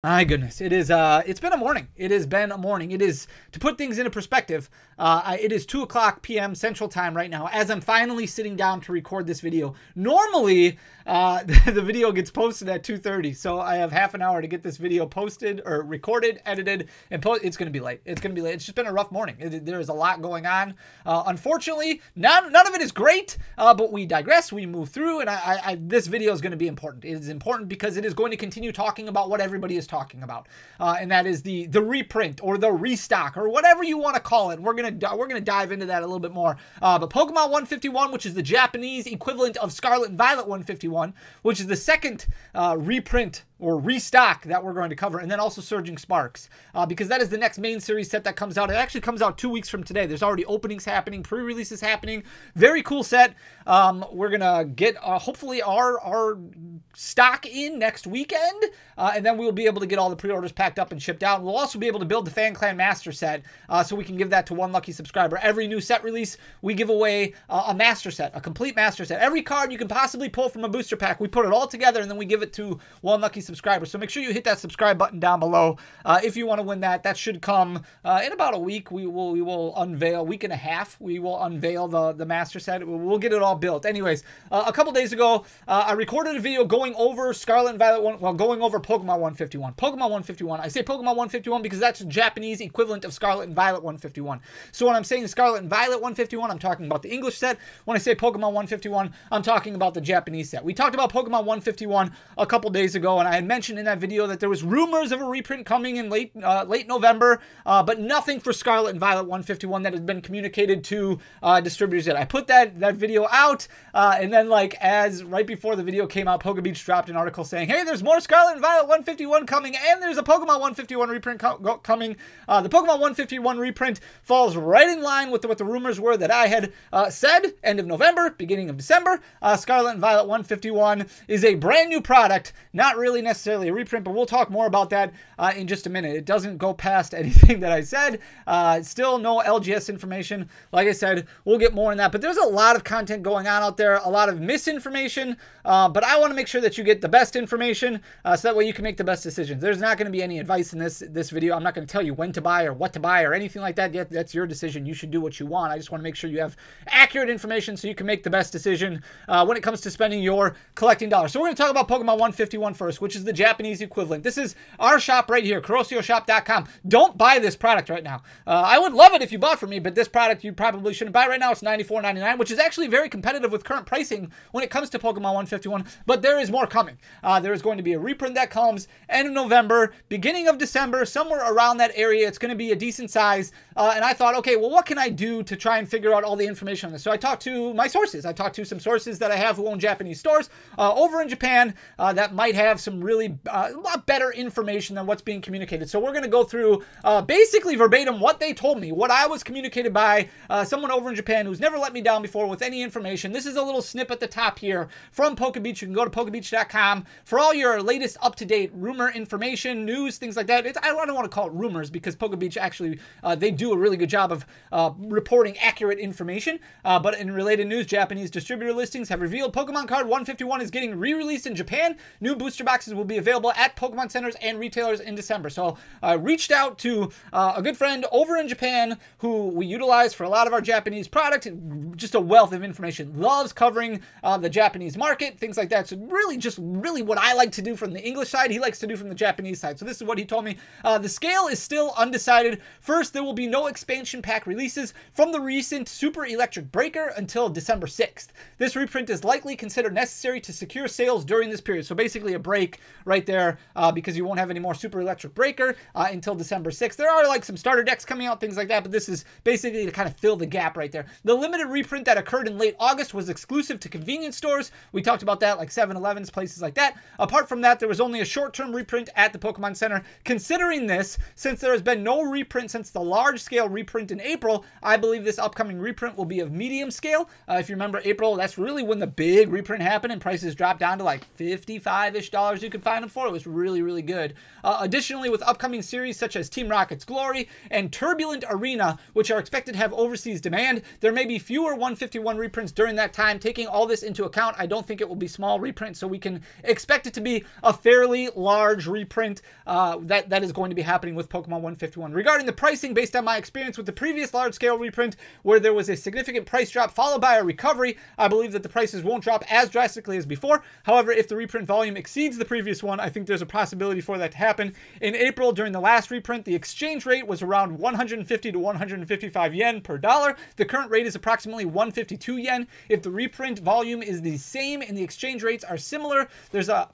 My goodness, it's been a morning. It has been a morning. It is, to put things into perspective, it is 2 o'clock p.m. Central Time right now as I'm finally sitting down to record this video. Normally, the video gets posted at 2:30, so I have half an hour to get this video posted or recorded, edited, and it's going to be late. It's going to be late. It's just been a rough morning. There is a lot going on. Unfortunately, none of it is great, but we digress. We move through, and this video is going to be important. It is important because it is going to continue talking about what everybody is talking about, and that is the reprint or the restock or whatever you want to call it. We're gonna dive into that a little bit more. But Pokemon 151, which is the Japanese equivalent of Scarlet and Violet 151, which is the second reprint or restock that we're going to cover, and then also Surging Sparks, because that is the next main series set that comes out. It actually comes out 2 weeks from today. There's already openings happening, pre-releases happening. Very cool set. We're gonna get hopefully our stock in next weekend, and then we'll be able to get all the pre-orders packed up and shipped out. We'll also be able to build the Fan Clan Master set, so we can give that to one lucky subscriber. Every new set release, we give away a master set, a complete master set. Every card you can possibly pull from a booster pack, we put it all together, and then we give it to one lucky subscriber. So make sure you hit that subscribe button down below if you want to win that. That should come in about a week. We will unveil, week and a half, we will unveil the master set. We'll get it all built. Anyways, a couple days ago, I recorded a video going over Scarlet and Violet going over Pokemon 151. Pokemon 151. I say Pokemon 151 because that's the Japanese equivalent of Scarlet and Violet 151. So when I'm saying Scarlet and Violet 151, I'm talking about the English set. When I say Pokemon 151, I'm talking about the Japanese set. We talked about Pokemon 151 a couple days ago, and I had mentioned in that video that there was rumors of a reprint coming in late November, but nothing for Scarlet and Violet 151 that had been communicated to distributors yet. I put that video out, and then right before the video came out, PokeBeach dropped an article saying, hey, there's more Scarlet and Violet 151 coming, and there's a Pokemon 151 reprint coming. The Pokemon 151 reprint falls right in line with what the rumors were that I had said. End of November, beginning of December. Scarlet and Violet 151 is a brand new product, not really necessarily a reprint, but we'll talk more about that in just a minute. It doesn't go past anything that I said. Still no LGS information. Like I said, we'll get more on that, but there's a lot of content going on out there, a lot of misinformation, but I want to make sure that you get the best information, so that way you can make the best decisions. There's not going to be any advice in this video. I'm not going to tell you when to buy or what to buy or anything like that. That's your decision. You should do what you want. I just want to make sure you have accurate information so you can make the best decision when it comes to spending your collecting dollars. So we're going to talk about Pokemon 151 first, which is the Japanese equivalent. This is our shop right here, KurosioShop.com. Don't buy this product right now. I would love it if you bought from me, but this product you probably shouldn't buy right now. It's $94.99, which is actually very competitive with current pricing when it comes to Pokemon 151, but there is more coming. There is going to be a reprint that comes end of November, beginning of December, somewhere around that area. It's going to be a decent size, and I thought, okay, well, what can I do to try and figure out all the information on this? So I talked to my sources. I talked to some sources that I have who own Japanese stores over in Japan that might have some really a lot better information than what's being communicated. So we're going to go through basically verbatim what they told me, what I was communicated by someone over in Japan who's never let me down before with any information. This is a little snip at the top here from PokeBeach. You can go to pokebeach.com for all your latest up-to-date rumor information, news, things like that. I don't want to call it rumors because PokeBeach actually, they do a really good job of reporting accurate information. But in related news, Japanese distributor listings have revealed Pokemon Card 151 is getting re-released in Japan. New booster boxes will be available at Pokemon centers and retailers in December. So I reached out to a good friend over in Japan who we utilize for a lot of our Japanese product. Just a wealth of information. Loves covering the Japanese market, things like that. So really what I like to do from the English side, he likes to do from the Japanese side. So this is what he told me. The scale is still undecided. First, there will be no expansion pack releases from the recent Super Electric Breaker until December 6th. This reprint is likely considered necessary to secure sales during this period. So basically a break right there because you won't have any more Super Electric Breaker until December 6th. There are some starter decks coming out, things like that, but this is basically to kind of fill the gap right there. The limited reprint that occurred in late August was exclusive to convenience stores. We talked about that, like 7-Elevens, places like that. Apart from that, there was only a short-term reprint at the Pokemon Center. Considering this, since there has been no reprint since the large-scale reprint in April, I believe this upcoming reprint will be of medium scale. If you remember April, that's really when the big reprint happened and prices dropped down to like $55-ish you could find them for. It was really, really good. Additionally, with upcoming series such as Team Rocket's Glory and Turbulent Arena, which are expected to have overseas demand, there may be fewer 151 reprints during that time. Taking all this into account, I don't think it will be small reprints, so we can expect it to be a fairly large reprint that is going to be happening with Pokemon 151. Regarding the pricing, based on my experience with the previous large-scale reprint, where there was a significant price drop followed by a recovery, I believe that the prices won't drop as drastically as before. However, if the reprint volume exceeds the previous one, I think there's a possibility for that to happen. In April, during the last reprint, the exchange rate was around 150 to 155 yen per dollar. The current rate is approximately 152 yen. If the reprint volume is the same and the exchange rates are similar, there's a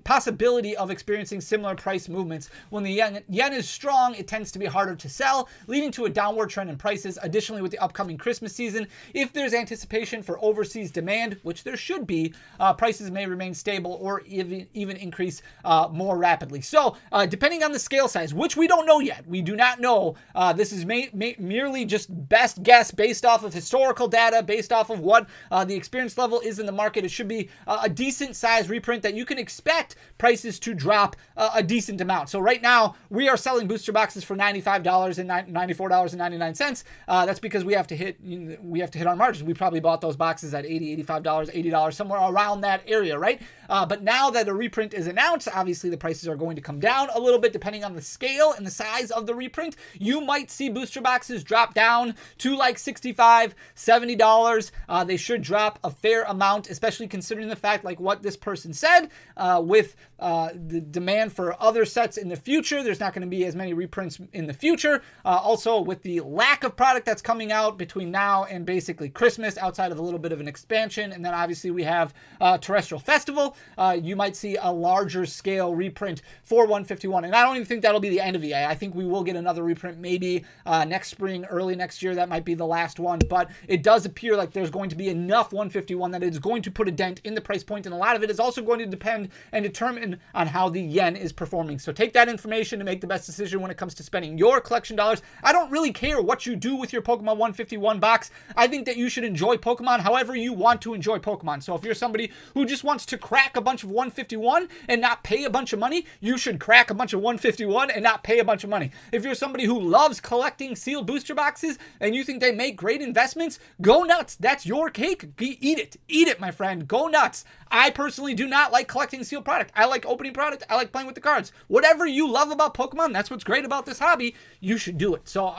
possibility of experiencing similar price movements. When the yen is strong, it tends to be harder to sell, leading to a downward trend in prices. Additionally, with the upcoming Christmas season, if there's anticipation for overseas demand, which there should be, prices may remain stable or even increase more rapidly. So, depending on the scale size, which we don't know yet, we do not know. This is merely just best guess based off of historical data, based off of what the experience level is in the market. It should be a decent size reprint that you can expect prices to drop a decent amount. So right now we are selling booster boxes for $95 and $94.99. That's because we have to hit our margins. We probably bought those boxes at $80, $85, $80, somewhere around that area, right? But now that a reprint is announced, obviously the prices are going to come down a little bit depending on the scale and the size of the reprint. You might see booster boxes drop down to like $65, $70. They should drop a fair amount, especially considering the fact, like what this person said, with the demand for other sets in the future. There's not going to be as many reprints in the future. Also, with the lack of product that's coming out between now and basically Christmas, outside of a little bit of an expansion, and then obviously we have Terrestrial Festival, you might see a larger scale reprint for 151. And I don't even think that'll be the end of EA. I think we will get another reprint maybe next spring, early next year. That might be the last one, but it does appear like there's going to be enough 151 that it's going to put a dent in the price point, and a lot of it is also going to depend and determine on how the yen is performing. So take that information to make the best decision when it comes to spending your collection dollars. I don't really care what you do with your Pokemon 151 box. I think that you should enjoy Pokemon however you want to enjoy Pokemon. So if you're somebody who just wants to crack a bunch of 151 and not pay a bunch of money, you should crack a bunch of 151 and not pay a bunch of money. If you're somebody who loves collecting sealed booster boxes and you think they make great investments, go nuts. That's your cake. Eat it. Eat it, my friend. Go nuts. I personally do not like collecting sealed product. I like opening product. I like playing with the cards. Whatever you love about Pokemon, that's what's great about this hobby. You should do it. So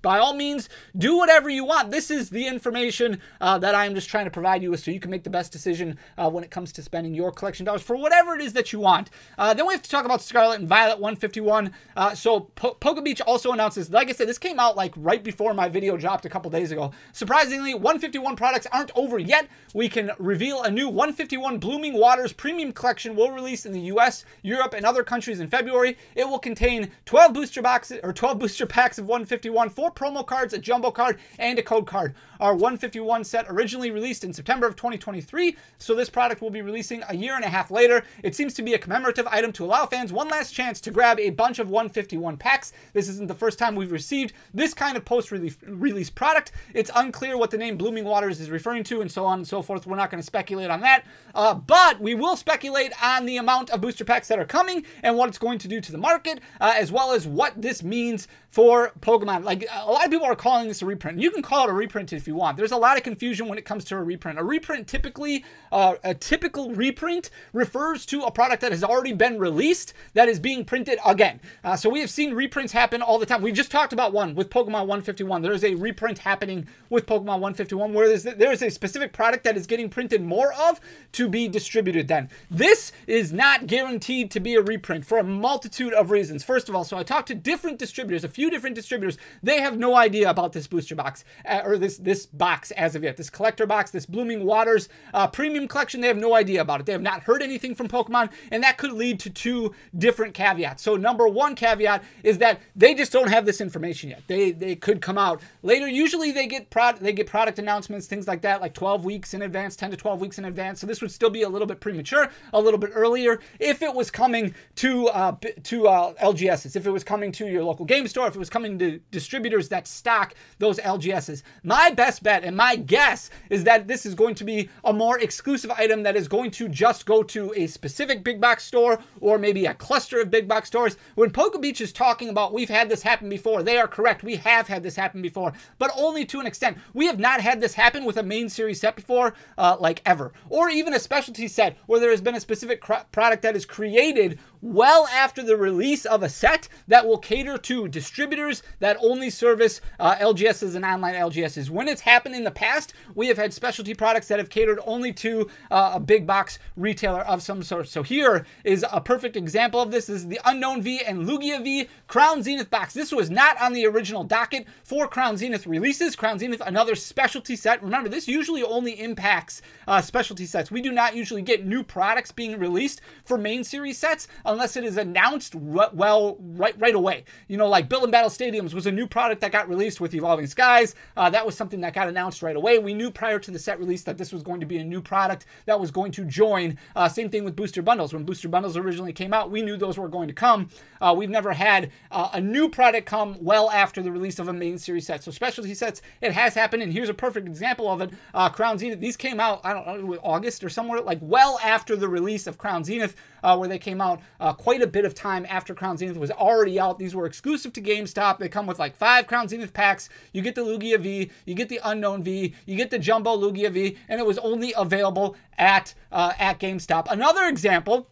by all means, do whatever you want. This is the information that I'm just trying to provide you with so you can make the best decision when it comes to spending your collection dollars for whatever it is that you want. Then we have to talk about Scarlet and Violet 151. So PokeBeach also announces, like I said, this came out like right before my video dropped a couple days ago. Surprisingly, 151 products aren't over yet. We can reveal a new 151 Blooming Waters Premium Collection will release in the US, Europe, and other countries in February. It will contain 12 booster boxes or 12 booster packs of 151, 4 promo cards, a jumbo card, and a code card. Our 151 set originally released in September of 2023, so this product will be releasing a year and a half later. It seems to be a commemorative item to allow fans one last chance to grab a bunch of 151 packs. This isn't the first time we've received this kind of post-release product. It's unclear what the name Blooming Waters is referring to, and so on and so forth. We're not going to speculate on that, but we will speculate on the amount of booster packs that are coming and what it's going to do to the market, as well as what this means for Pokemon. Like, a lot of people are calling this a reprint. You can call it a reprint if you want. There's a lot of confusion when it comes to a reprint. A reprint typically, a typical reprint refers to a product that has already been released that is being printed again. So we have seen reprints happen all the time. We just talked about one with Pokemon 151. There is a reprint happening with Pokemon 151 where there is a specific product that is getting printed more of to be distributed then. This is not guaranteed to be a reprint for a multitude of reasons. First of all, so I talked to different distributors, a few different distributors. They have no idea about this booster box, or this box as of yet. This collector box, this Blooming Waters premium collection, they have no idea about it. They have not heard anything from Pokemon, and that could lead to two different caveats. So number one caveat is that they just don't have this information yet. They could come out later. Usually they get product announcements, things like that, like 12 weeks in advance, 10 to 12 weeks in advance. So this would still be a little bit premature, a little bit earlier if it was coming to LGSs, if it was coming to your local game store, if it was coming to distributors that stock those LGSs. My best bet and my guess is that this is going to be a more exclusive item that is going to just go to a specific big box store or maybe a cluster of big box stores. When PokeBeach is talking about we've had this happen before, they are correct. We have had this happen before, but only to an extent. We have not had this happen with a main series set before, like ever, or even a specialty set where there has been a specific product that is created well after the release of a set that will cater to distributors that only service LGSs and online LGSs. When it's happened in the past, we have had specialty products that have catered only to a big box retailer of some sort. So here is a perfect example of this. This is the Unknown V and Lugia V Crown Zenith box. This was not on the original docket for Crown Zenith releases. Crown Zenith, another specialty set. Remember, this usually only impacts specialty sets. We do not usually get new products being released for main series sets unless it is announced right away. You know, like Build and Battle Stadiums was a new product that got released with Evolving Skies. That was something that got announced right away. We knew prior to the set release that this was going to be a new product that was going to join. Same thing with booster bundles. When booster bundles originally came out, we knew those were going to come. We've never had a new product come well after the release of a main series set. So specialty sets, it has happened, and here's a perfect example of it. Crown Zenith, these came out, I don't know, August or somewhere, like well after the release of Crown Zenith, where they came out quite a bit of time after Crown Zenith was already out. These were exclusive to GameStop. They come with like 5 Crown Zenith packs. You get the Lugia V, you get the Unknown V, you get the Jumbo Lugia V, and it was only available at GameStop. Another example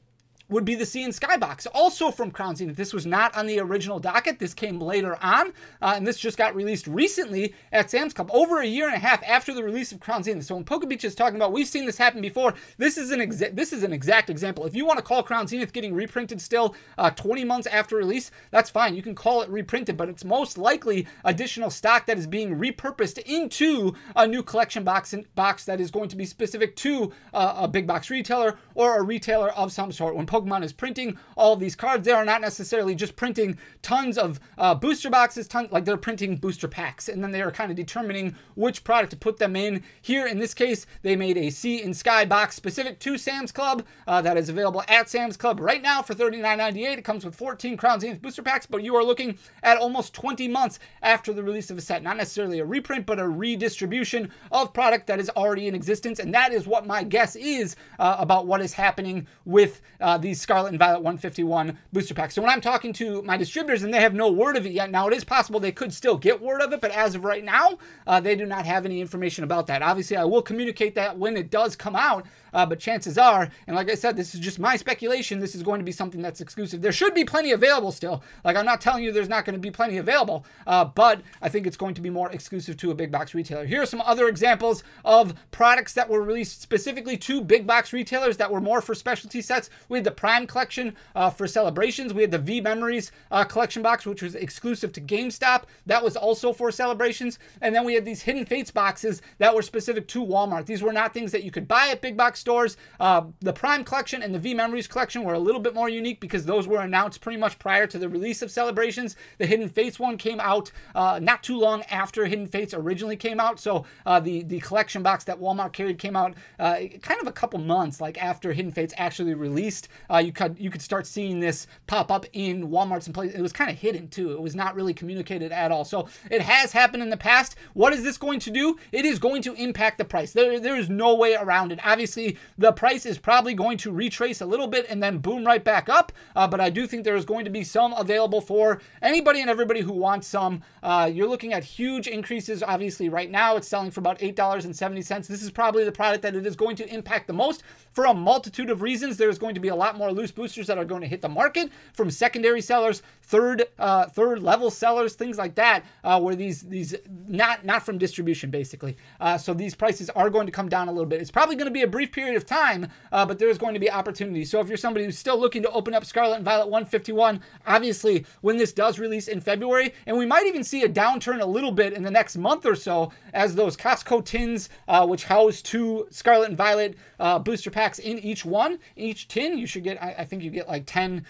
would be the Sea and Sky box, also from Crown Zenith. This was not on the original docket. This came later on, and this just got released recently at Sam's Club, over a year and a half after the release of Crown Zenith. So when PokeBeach is talking about, we've seen this happen before, this is an exact example. If you want to call Crown Zenith getting reprinted still 20 months after release, that's fine. You can call it reprinted, but it's most likely additional stock that is being repurposed into a new collection box that is going to be specific to a big box retailer or a retailer of some sort. When Pokemon is printing all of these cards, they are not necessarily just printing tons of booster boxes, like they're printing booster packs, and then they are kind of determining which product to put them in. Here, in this case, they made a Sea and Sky box specific to Sam's Club that is available at Sam's Club right now for $39.98. It comes with 14 Crown Zenith booster packs, but you are looking at almost 20 months after the release of a set. Not necessarily a reprint, but a redistribution of product that is already in existence, and that is what my guess is about what is happening with these Scarlet and Violet 151 booster packs. So when I'm talking to my distributors and they have no word of it yet, now it is possible they could still get word of it, but as of right now, they do not have any information about that. Obviously, I will communicate that when it does come out, but chances are, and like I said, this is just my speculation, this is going to be something that's exclusive. There should be plenty available still. Like, I'm not telling you there's not going to be plenty available, but I think it's going to be more exclusive to a big box retailer. Here are some other examples of products that were released specifically to big box retailers that were more for specialty sets. We had the Prime collection for Celebrations. We had the V Memories collection box, which was exclusive to GameStop. That was also for Celebrations. And then we had these Hidden Fates boxes that were specific to Walmart. These were not things that you could buy at big box stores. The Prime collection and the V Memories collection were a little bit more unique because those were announced pretty much prior to the release of Celebrations. The Hidden Fates one came out not too long after Hidden Fates originally came out. So the collection box that Walmart carried came out kind of a couple months like after Hidden Fates actually released. You could start seeing this pop up in Walmarts and places. It was kind of hidden too. It was not really communicated at all. So it has happened in the past. What is this going to do? It is going to impact the price. There is no way around it. Obviously, the price is probably going to retrace a little bit and then boom right back up. But I do think there is going to be some available for anybody and everybody who wants some. You're looking at huge increases. Obviously, right now it's selling for about $8.70. This is probably the product that it is going to impact the most for a multitude of reasons. There's going to be a lot more loose boosters that are going to hit the market from secondary sellers, third level sellers, things like that, where these not from distribution basically. So these prices are going to come down a little bit. It's probably going to be a brief period of time, but there is going to be opportunity. So if you're somebody who's still looking to open up Scarlet and Violet 151, obviously when this does release in February, and we might even see a downturn a little bit in the next month or so as those Costco tins, which house 2 Scarlet and Violet booster packs in each tin, you should get, I think you get like 10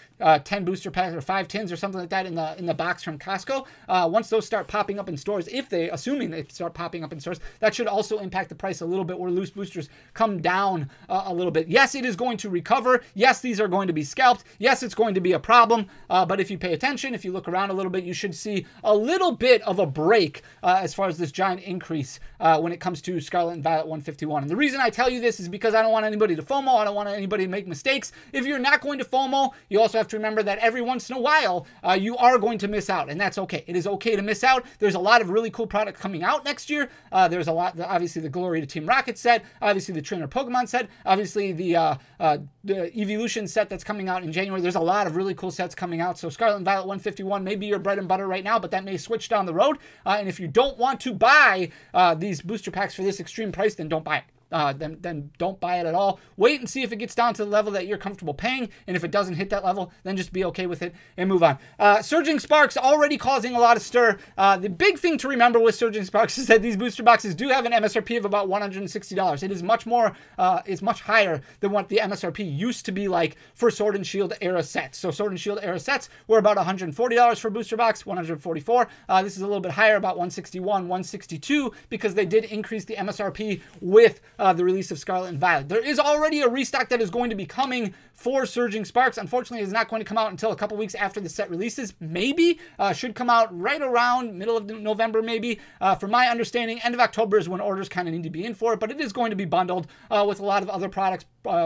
booster packs or 5 tins or something like that in the box from Costco. Once those start popping up in stores, assuming they start popping up in stores, that should also impact the price a little bit where loose boosters come down a little bit. Yes, it is going to recover. Yes, these are going to be scalped. Yes, it's going to be a problem. But if you pay attention, if you look around a little bit, you should see a little bit of a break as far as this giant increase when it comes to Scarlet and Violet 151. And the reason I tell you this is because I don't want anybody to FOMO. I don't want anybody to make mistakes. If you're not going to FOMO, you also have to remember that every once in a while, you are going to miss out, and that's okay. It is okay to miss out. There's a lot of really cool product coming out next year. There's a lot, obviously the Glory to Team Rocket set, obviously the Trainer Pokemon set, set. Obviously, the Evolution set that's coming out in January. There's a lot of really cool sets coming out. So Scarlet and Violet 151 may be your bread and butter right now, but that may switch down the road. And if you don't want to buy these booster packs for this extreme price, then don't buy it. Then don't buy it at all. Wait and see if it gets down to the level that you're comfortable paying, and if it doesn't hit that level, then just be okay with it and move on. Surging Sparks already causing a lot of stir. The big thing to remember with Surging Sparks is that these booster boxes do have an MSRP of about $160. It is much more, it's much higher than what the MSRP used to be like for Sword and Shield era sets. So Sword and Shield era sets were about $140 for a booster box, $144. This is a little bit higher, about $161, $162, because they did increase the MSRP with the release of Scarlet and Violet. There is already a restock that is going to be coming for Surging Sparks. Unfortunately, it's not going to come out until a couple weeks after the set releases. Maybe should come out right around middle of November, maybe. From my understanding, end of October is when orders kind of need to be in for it, but it is going to be bundled with a lot of other products,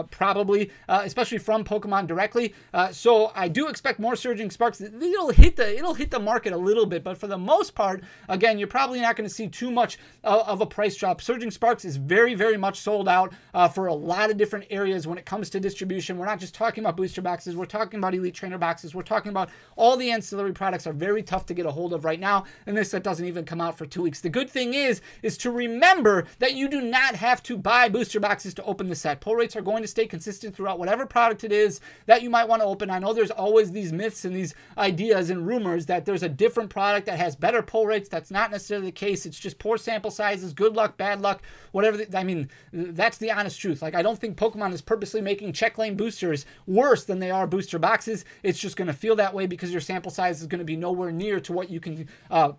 probably, especially from Pokemon directly. So I do expect more Surging Sparks. It'll hit the market a little bit, but for the most part, again, you're probably not going to see too much of a price drop. Surging Sparks is very, very much sold out for a lot of different areas when it comes to distribution. We're not just talking about booster boxes. We're talking about Elite Trainer boxes. We're talking about all the ancillary products are very tough to get a hold of right now, and this set doesn't even come out for 2 weeks. The good thing is to remember that you do not have to buy booster boxes to open the set. Pull rates are going to stay consistent throughout whatever product it is that you might want to open. I know there's always these myths and these ideas and rumors that there's a different product that has better pull rates. That's not necessarily the case. It's just poor sample sizes, good luck, bad luck, whatever. I mean, that's the honest truth. Like, I don't think Pokemon is purposely making check lane boosters worse than they are booster boxes. It's just going to feel that way because your sample size is going to be nowhere near to what you can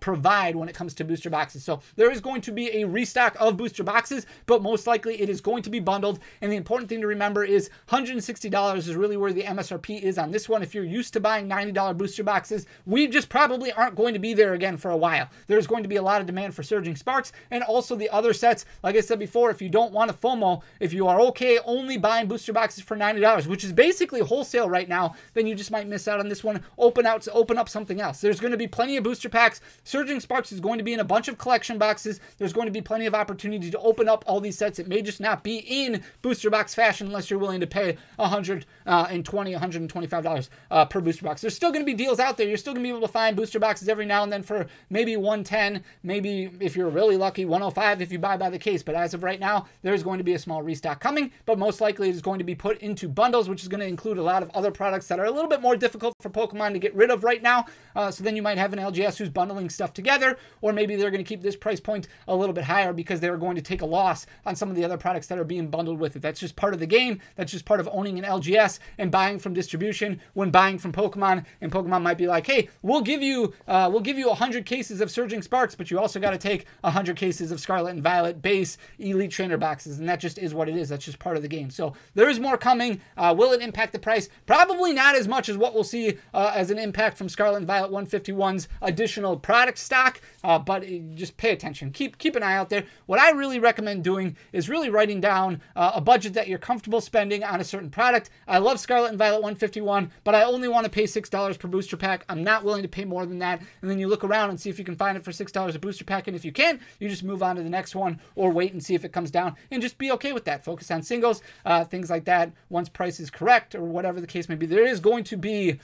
provide when it comes to booster boxes. So there is going to be a restock of booster boxes, but most likely it is going to be bundled. And the important thing to remember is $160 is really where the MSRP is on this one. If you're used to buying $90 booster boxes, we just probably aren't going to be there again for a while. There's going to be a lot of demand for Surging Sparks, and also the other sets. Like I said before, if you don't want a FOMO, if you are okay only buying booster boxes for $90, which is basically wholesale right now, then you just might miss out on this one. Open up something else. There's going to be plenty of booster packs. Surging Sparks is going to be in a bunch of collection boxes. There's going to be plenty of opportunity to open up all these sets. It may just not be in booster box fashion unless you're willing to pay $120, $125 per booster box. There's still going to be deals out there. You're still going to be able to find booster boxes every now and then for maybe $110, maybe if you're really lucky, $105 if you buy by the case. But as of right now, there's going to be a small restock coming, but most likely it is going to be put into bundles, which is going to include a lot of other products that are a little bit more difficult for Pokemon to get rid of right now. So then you might have an LGS who's bundling stuff together, or maybe they're going to keep this price point a little bit higher because they're going to take a loss on some of the other products that are being bundled with it. That's just part of the game. That's just part of owning an LGS and buying from distribution when buying from Pokemon. And Pokemon might be like, hey, we'll give you 100 cases of Surging Sparks, but you also got to take 100 cases of Scarlet and Violet base Elite Trainer boxes, and that just is what it is. That's just part of the game. So there is more coming. Will it impact the price? Probably not as much as what we'll see as an impact from Scarlet and Violet 151's additional product stock, but just pay attention. Keep an eye out there. What I really recommend doing is really writing down a budget that you're comfortable spending on a certain product. I love Scarlet and Violet 151, but I only want to pay $6 per booster pack. I'm not willing to pay more than that. And then you look around and see if you can find it for $6 a booster pack. And if you can, you just move on to the next one or wait and see if it comes down and just be okay with that. Focus on singles, things like that. Once price is correct or whatever the case may be, there is going to be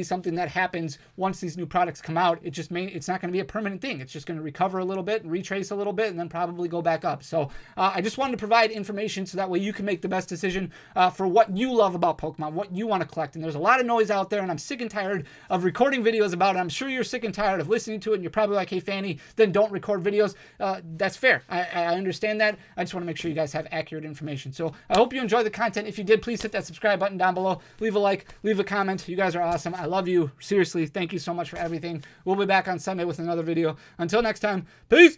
something that happens once these new products come out. It's not going to be a permanent thing. It's just going to recover a little bit and retrace a little bit and then probably go back up. So I just wanted to provide information so that way you can make the best decision for what you love about Pokemon, what you want to collect. And there's a lot of noise out there, and I'm sick and tired of recording videos about it. I'm sure you're sick and tired of listening to it, and you're probably like, hey, Fanny, then don't record videos. That's fair. I understand that. I just want to make sure you guys have accurate information. So I hope you enjoy the content. If you did, please hit that subscribe button down below. Leave a like, leave a comment. You guys are awesome. I love you. Seriously, thank you so much for everything. We'll be back on Sunday with another video. Until next time, peace.